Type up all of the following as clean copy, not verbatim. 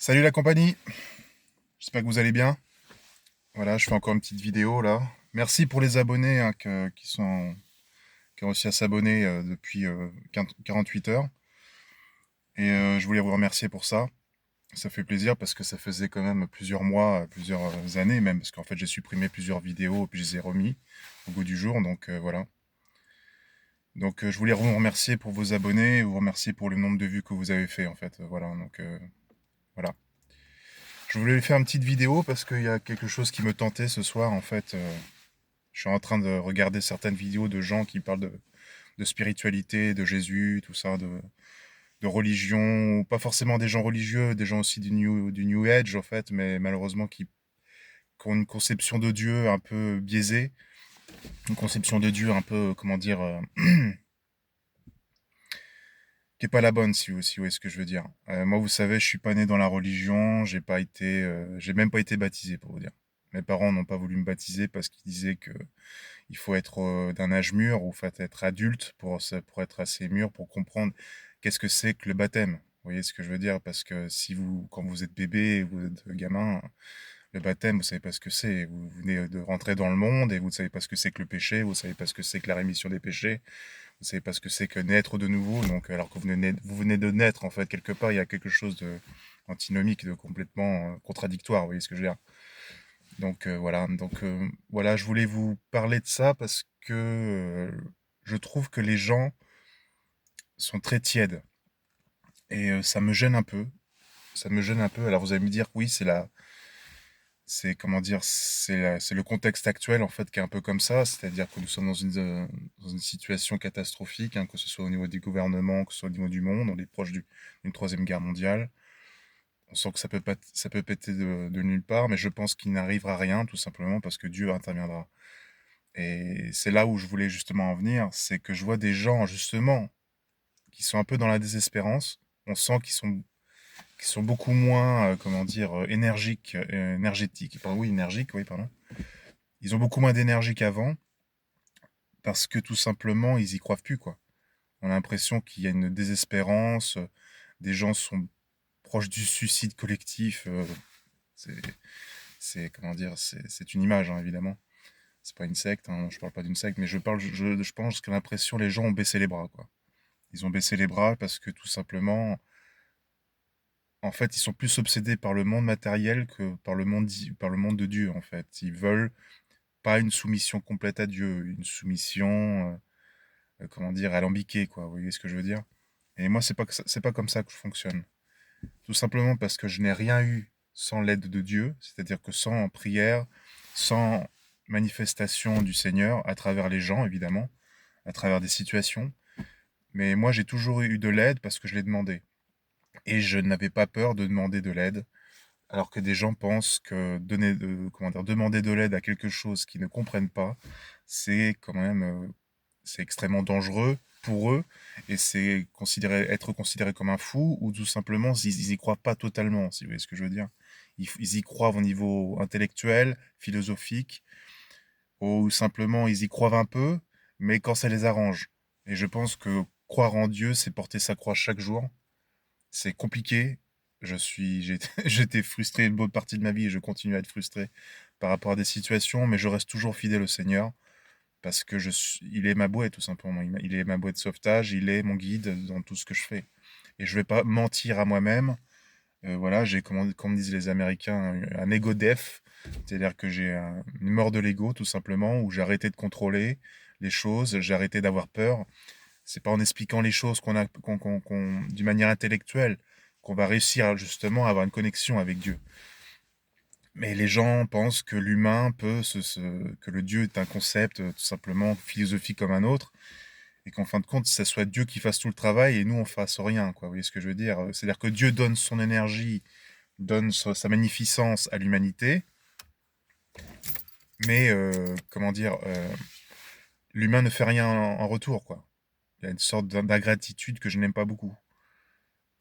Salut la compagnie, j'espère que vous allez bien. Voilà, je fais encore une petite vidéo là. Merci pour les abonnés hein, qui ont réussi à s'abonner depuis 48 heures. Et je voulais vous remercier pour ça. Ça fait plaisir parce que ça faisait quand même plusieurs mois, plusieurs années même, parce qu'en fait j'ai supprimé plusieurs vidéos et puis je les ai remis au goût du jour. Donc voilà. Donc je voulais vous remercier pour vos abonnés, vous remercier pour le nombre de vues que vous avez fait en fait. Voilà, donc voilà. Je voulais faire une petite vidéo parce qu'il y a quelque chose qui me tentait ce soir en fait. Je suis en train de regarder certaines vidéos de gens qui parlent de spiritualité, de Jésus, tout ça, de religion, ou pas forcément des gens religieux, des gens aussi du New Age en fait, mais malheureusement qui ont une conception de Dieu un peu biaisée, une conception de Dieu un peu, comment dire, qui est pas la bonne si vous voyez ce que je veux dire. Moi, vous savez, je suis pas né dans la religion, j'ai même pas été baptisé pour vous dire. Mes parents n'ont pas voulu me baptiser parce qu'ils disaient que il faut être d'un âge mûr ou faut être adulte pour être assez mûr pour comprendre qu'est-ce que c'est que le baptême. Vous voyez ce que je veux dire? Parce que si vous, quand vous êtes bébé, vous êtes gamin, le baptême, vous savez pas ce que c'est. Vous venez de rentrer dans le monde et vous ne savez pas ce que c'est que le péché, vous savez pas ce que c'est que la rémission des péchés, vous savez pas ce que c'est que naître de nouveau. Donc, alors que vous venez de naître, en fait, quelque part, il y a quelque chose de antinomique, de complètement contradictoire. Vous voyez ce que je veux dire? Donc voilà, voilà, je voulais vous parler de ça parce que je trouve que les gens sont très tièdes et ça me gêne un peu. Ça me gêne un peu. Alors vous allez me dire que oui, c'est comment dire, c'est le contexte actuel en fait qui est un peu comme ça, c'est-à-dire que nous sommes dans une situation catastrophique, hein, que ce soit au niveau des gouvernements, que ce soit au niveau du monde, on est proche d'une troisième guerre mondiale. On sent que ça peut péter de nulle part, mais je pense qu'il n'arrivera rien, tout simplement parce que Dieu interviendra. Et c'est là où je voulais justement en venir, c'est que je vois des gens justement qui sont un peu dans la désespérance. On sent qu'ils sont beaucoup moins, comment dire, énergétiques. Pardon, oui, énergiques, oui, pardon. Ils ont beaucoup moins d'énergie qu'avant parce que tout simplement ils y croient plus quoi. On a l'impression qu'il y a une désespérance, des gens sont proches du suicide collectif. C'est, c'est comment dire, c'est une image hein, évidemment. C'est pas une secte, hein, je parle pas d'une secte, mais je pense que l'impression les gens ont baissé les bras, quoi. Ils ont baissé les bras parce que tout simplement, en fait, ils sont plus obsédés par le monde matériel que par le monde de Dieu, en fait. Ils veulent pas une soumission complète à Dieu, une soumission, comment dire, alambiquée, quoi. Vous voyez ce que je veux dire? Et moi, c'est pas comme ça que je fonctionne. Tout simplement parce que je n'ai rien eu sans l'aide de Dieu, c'est-à-dire que sans prière, sans manifestation du Seigneur, à travers les gens, évidemment, à travers des situations. Mais moi, j'ai toujours eu de l'aide parce que je l'ai demandé. Et je n'avais pas peur de demander de l'aide, alors que des gens pensent que comment dire, demander de l'aide à quelque chose qu'ils ne comprennent pas, c'est quand même, c'est extrêmement dangereux pour eux, et être considéré comme un fou, ou tout simplement, ils y croient pas totalement, si vous voyez ce que je veux dire. Ils y croient au niveau intellectuel, philosophique, ou simplement ils y croient un peu, mais quand ça les arrange. Et je pense que croire en Dieu, c'est porter sa croix chaque jour. C'est compliqué. J'étais frustré une bonne partie de ma vie et je continue à être frustré par rapport à des situations, mais je reste toujours fidèle au Seigneur parce que il est ma bouée tout simplement. Il est ma bouée de sauvetage, il est mon guide dans tout ce que je fais. Et je vais pas mentir à moi-même. Voilà, j'ai, comme disent les Américains, un ego death, c'est-à-dire que une mort de l'ego tout simplement, où j'ai arrêté de contrôler les choses, j'ai arrêté d'avoir peur. C'est pas en expliquant les choses d'une manière intellectuelle qu'on va réussir justement à avoir une connexion avec Dieu. Mais les gens pensent que l'humain que le Dieu est un concept tout simplement philosophique comme un autre, et qu'en fin de compte, ça soit Dieu qui fasse tout le travail et nous on fasse rien, quoi. Vous voyez ce que je veux dire? C'est-à-dire que Dieu donne son énergie, donne sa magnificence à l'humanité, mais comment dire, l'humain ne fait rien en retour, quoi. Il y a une sorte d'ingratitude que je n'aime pas beaucoup.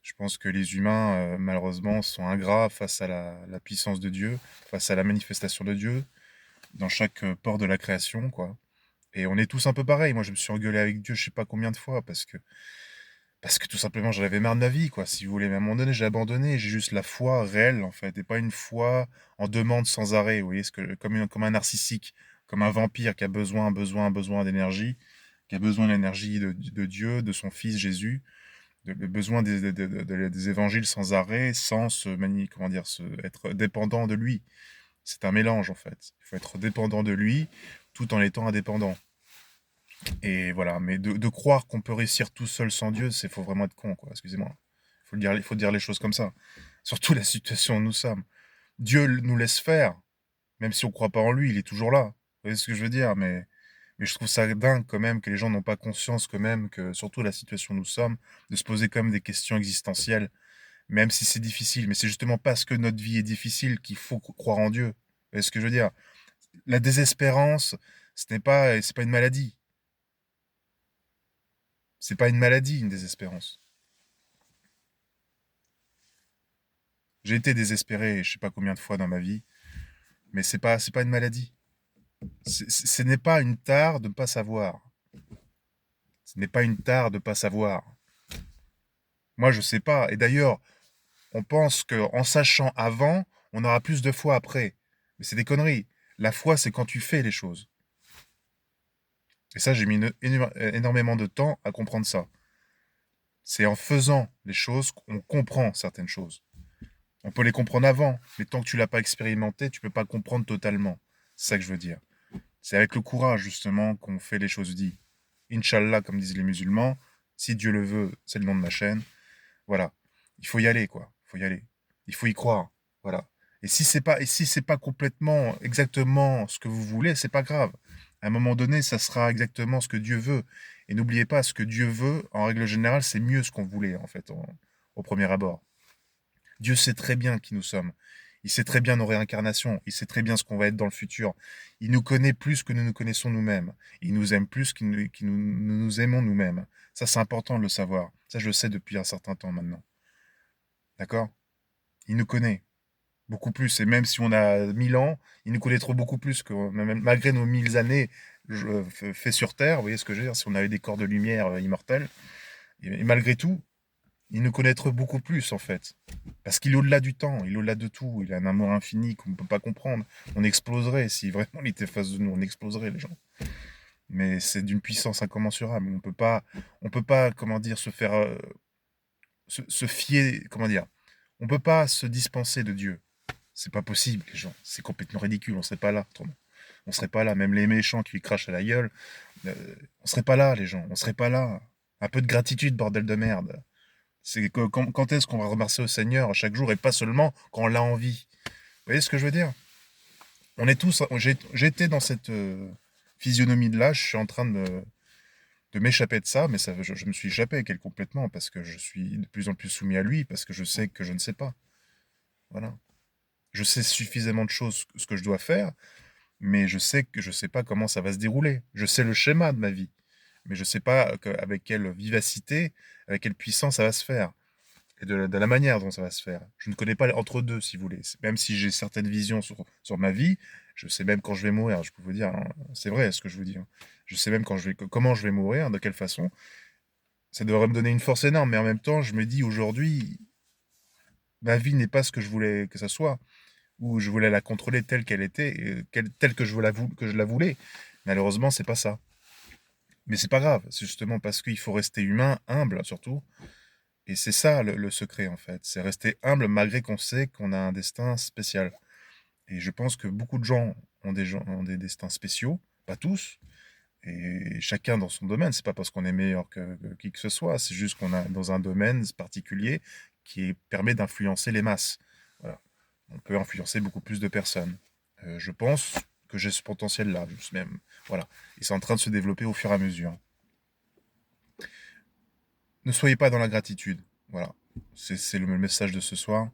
Je pense que les humains, malheureusement, sont ingrats face à la puissance de Dieu, face à la manifestation de Dieu, dans chaque port de la création, quoi. Et on est tous un peu pareils. Moi, je me suis engueulé avec Dieu, je sais pas combien de fois, Parce que tout simplement, j'en avais marre de ma vie, quoi, si vous voulez. Mais à un moment donné, j'ai abandonné. J'ai juste la foi réelle, en fait, et pas une foi en demande sans arrêt. Vous voyez, comme un narcissique, comme un vampire qui a besoin d'énergie, qui a besoin de l'énergie de Dieu, de son Fils Jésus, le besoin des évangiles sans arrêt, sans comment dire, être dépendant de lui. C'est un mélange, en fait. Il faut être dépendant de lui, tout en étant indépendant. Et voilà, mais de croire qu'on peut réussir tout seul sans Dieu, faut vraiment être con, quoi. Excusez-moi. Il faut dire les choses comme ça. Surtout la situation où nous sommes. Dieu nous laisse faire, même si on ne croit pas en lui, il est toujours là. Vous voyez ce que je veux dire? Mais je trouve ça dingue quand même que les gens n'ont pas conscience quand même que, surtout la situation où nous sommes, de se poser quand même des questions existentielles, même si c'est difficile. Mais c'est justement parce que notre vie est difficile qu'il faut croire en Dieu. Vous voyez ce que je veux dire? La désespérance, c'est pas une maladie. C'est pas une maladie, une désespérance. J'ai été désespéré, je sais pas combien de fois dans ma vie, mais c'est pas une maladie. Ce n'est pas une tare de ne pas savoir. Ce n'est pas une tare de ne pas savoir. Moi, je sais pas. Et d'ailleurs, on pense qu'en sachant avant, on aura plus de foi après. Mais c'est des conneries. La foi, c'est quand tu fais les choses. Et ça, j'ai mis énormément de temps à comprendre ça. C'est en faisant les choses qu'on comprend certaines choses. On peut les comprendre avant, mais tant que tu l'as pas expérimenté, tu peux pas comprendre totalement. C'est ça que je veux dire. C'est avec le courage, justement, qu'on fait les choses dites. Inch'Allah, comme disent les musulmans, si Dieu le veut, c'est le nom de ma chaîne. Voilà. Il faut y aller, quoi. Il faut y aller. Il faut y croire. Voilà. Et si c'est pas complètement, exactement ce que vous voulez, c'est pas grave. À un moment donné, ça sera exactement ce que Dieu veut. Et n'oubliez pas, ce que Dieu veut, en règle générale, c'est mieux ce qu'on voulait, en fait, au premier abord. Dieu sait très bien qui nous sommes. Il sait très bien nos réincarnations. Il sait très bien ce qu'on va être dans le futur. Il nous connaît plus que nous nous connaissons nous-mêmes. Il nous aime plus nous nous aimons nous-mêmes. Ça, c'est important de le savoir. Ça, je le sais depuis un certain temps maintenant. D'accord? Il nous connaît beaucoup plus. Et même si on a 1000 ans, il nous connaît trop beaucoup plus que malgré nos 1000 années fait sur Terre. Vous voyez ce que je veux dire? Si on avait des corps de lumière immortels. Et malgré tout, il nous connaîtrait beaucoup plus, en fait. Parce qu'il est au-delà du temps, il est au-delà de tout. Il a un amour infini qu'on ne peut pas comprendre. On exploserait si vraiment il était face de nous. On exploserait, les gens. Mais c'est d'une puissance incommensurable. On peut pas, comment dire, se faire, se fier, comment dire. On peut pas se dispenser de Dieu. C'est pas possible, les gens. C'est complètement ridicule. On serait pas là, autrement. On serait pas là. Même les méchants qui lui crachent à la gueule, on serait pas là, les gens. On serait pas là. Un peu de gratitude, bordel de merde. C'est quand est-ce qu'on va remercier au Seigneur chaque jour et pas seulement quand on l'a envie. Vous voyez ce que je veux dire? On est tous. J'étais dans cette physionomie-là. Je suis en train de m'échapper de ça, mais je me suis échappé complètement parce que je suis de plus en plus soumis à lui, parce que je sais que je ne sais pas. Voilà. Je sais suffisamment de choses ce que je dois faire, mais je sais que je sais pas comment ça va se dérouler. Je sais le schéma de ma vie, mais je sais pas avec quelle vivacité, avec quelle puissance ça va se faire. Et de la manière dont ça va se faire. Je ne connais pas entre deux, si vous voulez. Même si j'ai certaines visions sur ma vie, je sais même quand je vais mourir. Je peux vous dire, hein, c'est vrai ce que je vous dis. Hein. Je sais même comment je vais mourir, de quelle façon. Ça devrait me donner une force énorme, mais en même temps, je me dis aujourd'hui, ma vie n'est pas ce que je voulais que ça soit, ou je voulais la contrôler telle qu'elle était, telle que que je la voulais. Malheureusement, c'est pas ça. Mais c'est pas grave. C'est justement parce qu'il faut rester humain, humble surtout. Et c'est ça le secret en fait, c'est rester humble malgré qu'on sait qu'on a un destin spécial. Et je pense que beaucoup de gens ont des destins spéciaux, pas tous, et chacun dans son domaine. C'est pas parce qu'on est meilleur que qui que ce soit, c'est juste qu'on a dans un domaine particulier permet d'influencer les masses. Voilà. On peut influencer beaucoup plus de personnes. Je pense que j'ai ce potentiel-là, juste même. Voilà. Et c'est en train de se développer au fur et à mesure. Ne soyez pas dans la gratitude. Voilà. C'est le message de ce soir.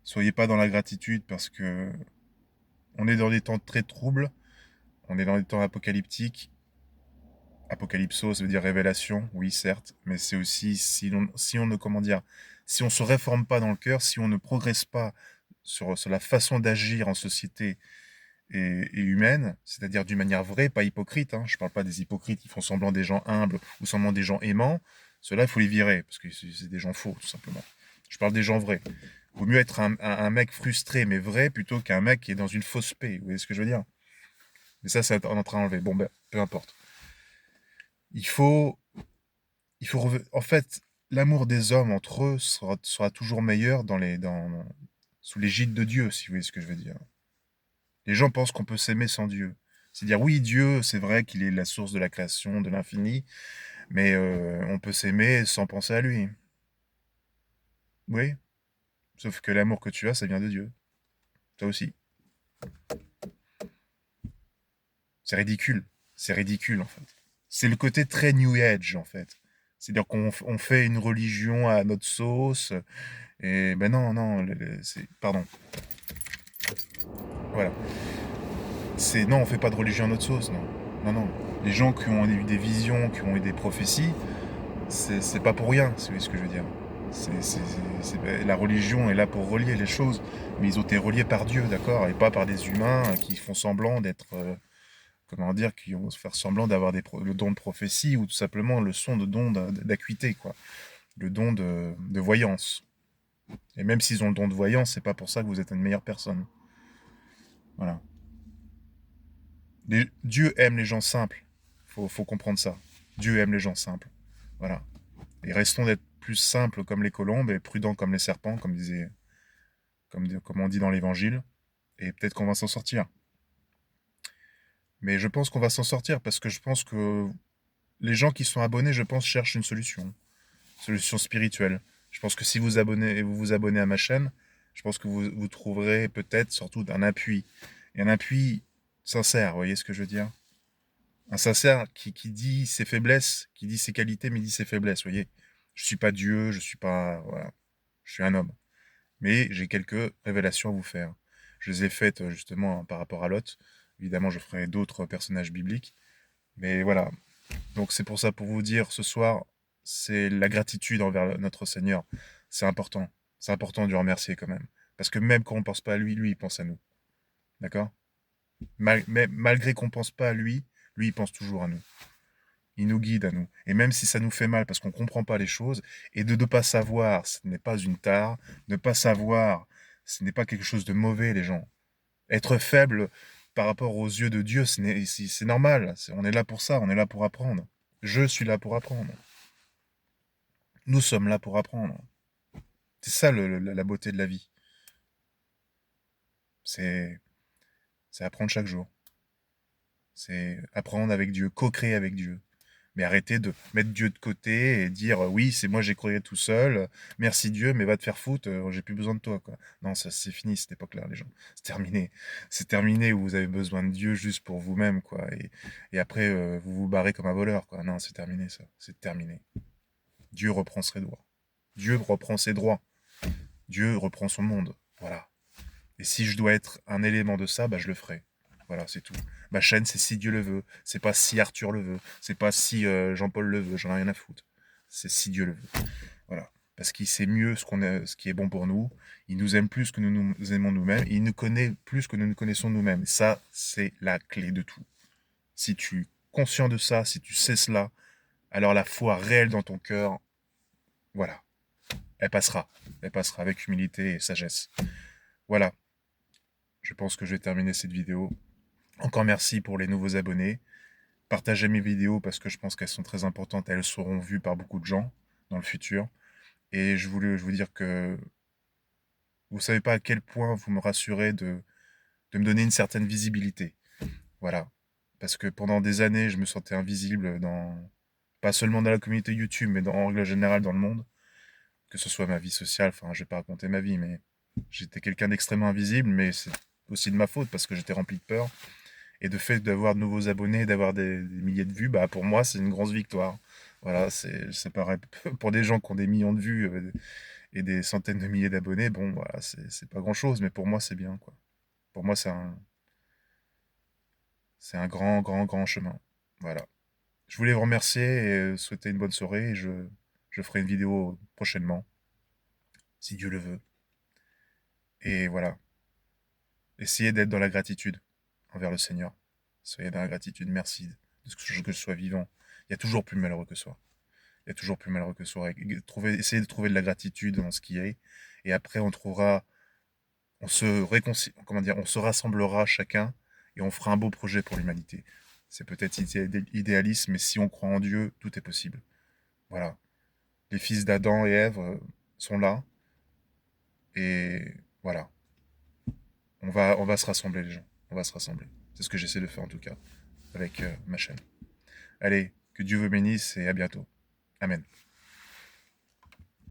Soyez pas dans la gratitude parce que on est dans des temps très troubles, on est dans des temps apocalyptiques. Apocalypso, ça veut dire révélation, oui certes, mais c'est aussi si on ne comment dire, si on se réforme pas dans le cœur, si on ne progresse pas sur la façon d'agir en société et humaine, c'est-à-dire d'une manière vraie, pas hypocrite. Hein, je parle pas des hypocrites qui font semblant des gens humbles ou semblant des gens aimants. Ceux-là, il faut les virer, parce que c'est des gens faux, tout simplement. Je parle des gens vrais. Vaut mieux être un mec frustré, mais vrai, plutôt qu'un mec qui est dans une fausse paix. Vous voyez ce que je veux dire? Mais ça, c'est en train d'enlever. Bon, ben, peu importe. Il faut, en fait, l'amour des hommes entre eux sera toujours meilleur sous l'égide de Dieu, si vous voyez ce que je veux dire. Les gens pensent qu'on peut s'aimer sans Dieu. C'est dire, oui, Dieu, c'est vrai qu'il est la source de la création, de l'infini, mais on peut s'aimer sans penser à lui. Oui, sauf que l'amour que tu as, ça vient de Dieu. Toi aussi. C'est ridicule. C'est ridicule, en fait. C'est le côté très New Age, en fait. C'est-à-dire qu'on fait une religion à notre sauce. Et ben non, non, pardon. Voilà. Non, on fait pas de religion à notre sauce, non. Non, non. Les gens qui ont eu des visions, qui ont eu des prophéties, c'est pas pour rien, si vous voyez ce que je veux dire. La religion est là pour relier les choses, mais ils ont été reliés par Dieu, d'accord, et pas par des humains qui font semblant d'être, comment dire, qui vont se faire semblant d'avoir le don de prophétie ou tout simplement le son de don d'acuité, quoi, le don de voyance. Et même s'ils ont le don de voyance, c'est pas pour ça que vous êtes une meilleure personne. Voilà. Dieu aime les gens simples. Faut comprendre ça. Dieu aime les gens simples. Voilà. Et restons d'être plus simples comme les colombes et prudents comme les serpents, comme on dit dans l'évangile. Et peut-être qu'on va s'en sortir. Mais je pense qu'on va s'en sortir parce que je pense que les gens qui sont abonnés, je pense, cherchent une solution spirituelle. Je pense que si vous vous abonnez à ma chaîne, je pense que vous trouverez peut-être surtout un appui. Et un appui sincère, vous voyez ce que je veux dire? Un sincère qui dit ses faiblesses, qui dit ses qualités, mais dit ses faiblesses, vous voyez? Je suis pas Dieu, je suis pas... Voilà. Je suis un homme. Mais j'ai quelques révélations à vous faire. Je les ai faites justement par rapport à Lot. Évidemment, je ferai d'autres personnages bibliques. Mais voilà. Donc c'est pour ça, pour vous dire, ce soir, c'est la gratitude envers notre Seigneur. C'est important. C'est important de le remercier quand même. Parce que même quand on ne pense pas à lui, lui, il pense à nous. D'accord? Mais malgré qu'on ne pense pas à lui, lui, il pense toujours à nous. Il nous guide à nous. Et même si ça nous fait mal parce qu'on ne comprend pas les choses, et de ne pas savoir, ce n'est pas une tare, ne pas savoir, ce n'est pas quelque chose de mauvais, les gens. Être faible par rapport aux yeux de Dieu, c'est normal. On est là pour ça, on est là pour apprendre. Je suis là pour apprendre. Nous sommes là pour apprendre. C'est ça la beauté de la vie. C'est apprendre chaque jour. C'est apprendre avec Dieu, co-créer avec Dieu. Mais arrêtez de mettre Dieu de côté et dire oui, c'est moi j'ai créé tout seul, merci Dieu, mais va te faire foutre, j'ai plus besoin de toi, quoi. Non, ça c'est fini cette époque-là, les gens. C'est terminé. C'est terminé où vous avez besoin de Dieu juste pour vous-même, quoi. Et après, vous vous barrez comme un voleur, quoi. Non, c'est terminé, ça. C'est terminé. Dieu reprend ses droits. Dieu reprend ses droits. Dieu reprend son monde. Voilà. Et si je dois être un élément de ça, bah, je le ferai. Voilà, c'est tout. Ma chaîne, c'est si Dieu le veut. C'est pas si Arthur le veut. C'est pas si Jean-Paul le veut. J'en ai rien à foutre. C'est si Dieu le veut. Voilà. Parce qu'il sait mieux ce qui est bon pour nous. Il nous aime plus que nous nous aimons nous-mêmes. Il nous connaît plus que nous nous connaissons nous-mêmes. Et ça, c'est la clé de tout. Si tu es conscient de ça, si tu sais cela, alors la foi réelle dans ton cœur, voilà, elle passera. Elle passera avec humilité et sagesse. Voilà. Je pense que je vais terminer cette vidéo. Encore merci pour les nouveaux abonnés. Partagez mes vidéos parce que je pense qu'elles sont très importantes. Elles seront vues par beaucoup de gens dans le futur. Et je voulais vous dire que vous ne savez pas à quel point vous me rassurez de me donner une certaine visibilité. Voilà. Parce que pendant des années, je me sentais invisible pas seulement dans la communauté YouTube, mais en règle générale dans le monde. Que ce soit ma vie sociale, enfin, je vais pas raconter ma vie, mais j'étais quelqu'un d'extrêmement invisible, mais c'est aussi de ma faute parce que j'étais rempli de peur. Et de fait d'avoir de nouveaux abonnés, d'avoir des milliers de vues, bah pour moi c'est une grosse victoire. Voilà, ça paraît pour des gens qui ont des millions de vues et des centaines de milliers d'abonnés, bon voilà, c'est pas grand chose, mais pour moi c'est bien quoi. Pour moi c'est un grand, grand, grand chemin. Voilà. Je voulais vous remercier et souhaiter une bonne soirée et je ferai une vidéo prochainement, si Dieu le veut. Et voilà. Essayez d'être dans la gratitude envers le Seigneur. Soyez dans la gratitude. Merci de ce que je sois vivant. Il y a toujours plus malheureux que soi. Il y a toujours plus malheureux que soi. Essayer de trouver de la gratitude dans ce qui est. Et après, comment dire, on se rassemblera chacun et on fera un beau projet pour l'humanité. C'est peut-être idéaliste, mais si on croit en Dieu, tout est possible. Voilà. Les fils d'Adam et Ève sont là. Et voilà. On va se rassembler, les gens. On va se rassembler. C'est ce que j'essaie de faire en tout cas, avec ma chaîne. Allez, que Dieu vous bénisse et à bientôt. Amen.